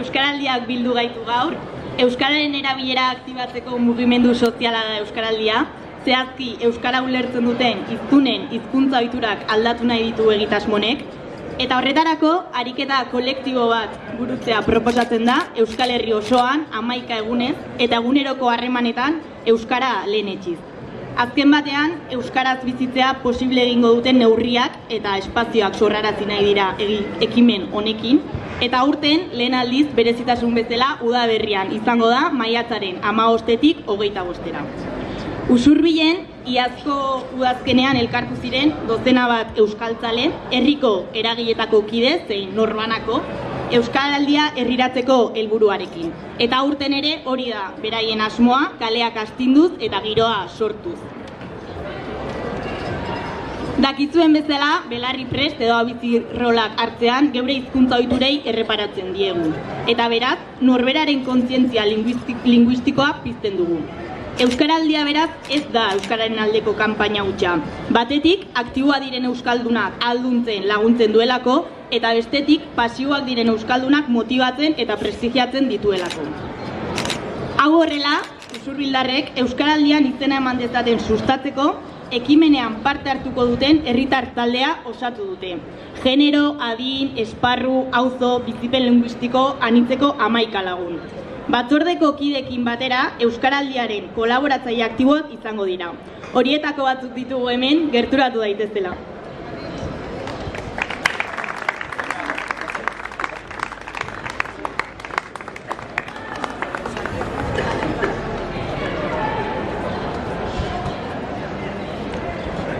Euskaraldiak bildu gaitu gaur. Euskararen erabilera aktibatzeko mugimendu soziala da Euskaraldia. Zehazki, Euskara ulertzen duten hiztunen hizkuntza ohiturak aldatu nahi ditu egitasmonek. Eta horretarako, ariketa kolektibo bat burutzea proposatzen da Euskal Herri osoan 11 egunez eta eguneroko harremanetan Euskara lehenetsiz. Azken batean, Euskaraz bizitzea posible egingo duten neurriak eta espazioak sorrarazi nahi dira ekimen honekin. Eta aurten, lehen aldiz, berezitasun bezala udaberrian izango da maiatzaren 15-tik 25-era. Usurbilen, iazko udazkenean elkartu ziren dozena bat euskaltzale, herriko eragiletako kide zein norbanako, Euskaraldia herriratzeko helburuarekin. Eta aurten ere hori da beraien asmoa, kaleak astinduz eta giroa sortuz. Dakizuen bezala, belarri prest edo abizi rolak hartzean geure hizkuntza ohiturei erreparatzen diegu. Eta beraz, norberaren kontzientzia linguistikoa pizten dugu. Euskaraldia beraz ez da Euskararen aldeko kanpaina hutsa. Batetik, aktiboa diren euskaldunak ahalduntzen laguntzen duelako, eta bestetik, pasiboak diren euskaldunak motibatzen eta prestigiatzen dituelako. Hau horrela, usurbildarrek Euskaraldian izena eman dezaten sustatzeko, ekimenean parte hartuko duten herritar taldea osatu dute. Genero, adin, esparru, auzo, bizipen linguistiko anitzeko 11 lagun. Batzordeko kideekin batera, Euskaraldiaren kolaboratzaile aktiboak izango dira. Horietako batzuk ditugu hemen, gerturatu daitezela.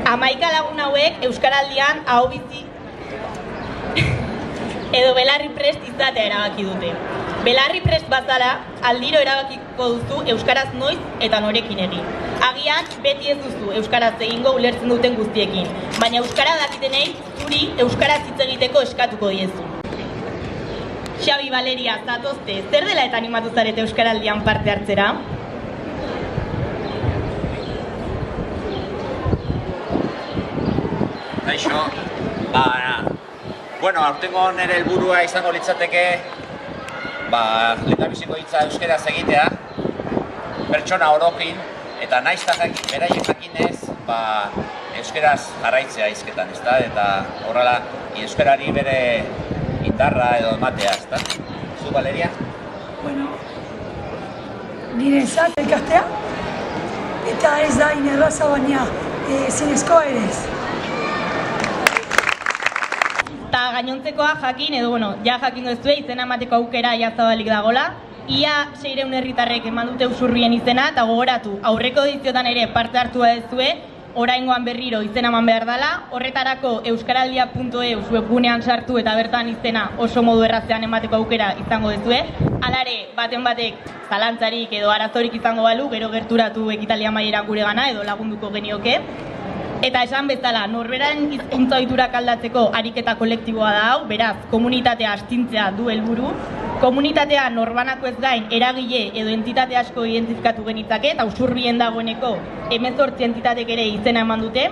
Hamaika lagun hauek Euskaraldian ahobizi edo belarri prest izatea erabaki dute. Belarri prest bazara, aldiro erabakiko duzu Euskaraz noiz eta norekin egin. Agian, beti ez duzu Euskaraz egingo ulertzen duten guztiekin, baina Euskara dakitenei zuri Euskaraz hitz egiteko eskatuko diezu. Xabi, Valeria, zatozte, zer dela eta animatu zarete Euskaraldian parte hartzera? Kaixo, aurtengo nire helburua izango litzateke lehendabiziko hitza euskeraz egitea, pertsona orokin, eta nahiz beraiek jakinez, euskeraz jarraitzea hizketan, ezta? Eta horrela, euskarari bere indarra edo ematea, ezta? Zu, Valeria? Bueno, nire zat elkartea, eta ez da inerraza baina zinezkoa ere ez. Eta gainontzekoa jakin, edo ja jakin duzue izena emateko aukera jazabalik dagola. Ia 600 herritarrek eman dute Usurbien izena, eta gogoratu, aurreko ediziotan ere parte hartua duzue, oraingoan berriro izena eman behar dela. Horretarako euskaraldia.eu webgunean sartu eta bertan izena oso modu errazean emateko aukera izango duzue. Halare, baten batek zalantzarik edo arazorik izango balu, gero gerturatu ekitaldia maileran gure gana edo lagunduko genioke. Eta esan bezala, norberaren hizkuntza ohiturak aldatzeko ariketa kolektiboa da hau, beraz, komunitatea astintzea du helburu. Komunitatea norbanako ez gain eragile edo entitate asko identifikatu genitzake, eta Usurbien dagoeneko 18 entitatek ere izena eman dute.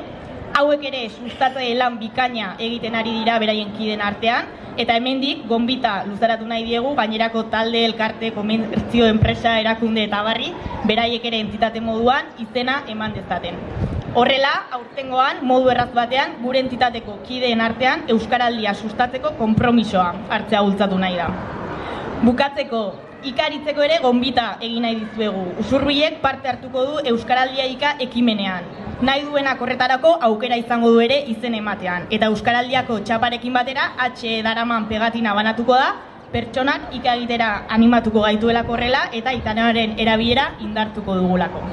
Hauek ere sustatzaile lan bikaina egiten ari dira beraien kideen artean, eta hemendik gonbita luzaratu nahi diegu gainerako talde, elkarte, komertzio, enpresa, erakunde eta barri, beraiek ere entitate moduan izena eman dezaten. Horrela, aurtengoan, modu erraz batean, gure entitateko kideen artean Euskaraldia sustatzeko konpromisoa hartzea bultzatu nahi da. Bukatzeko, ikaritzeko ere gonbita egin nahi dizuegu. Usurbilek parte hartuko du Euskaraldia ika ekimenean. Nahi duenak horretarako aukera izango du ere izen ematean. Eta Euskaraldiako txaparekin batera, daraman pegatina banatuko da, pertsonak ika egitera animatuko gaituelako horrela eta itanaren erabilera indartuko dugulako.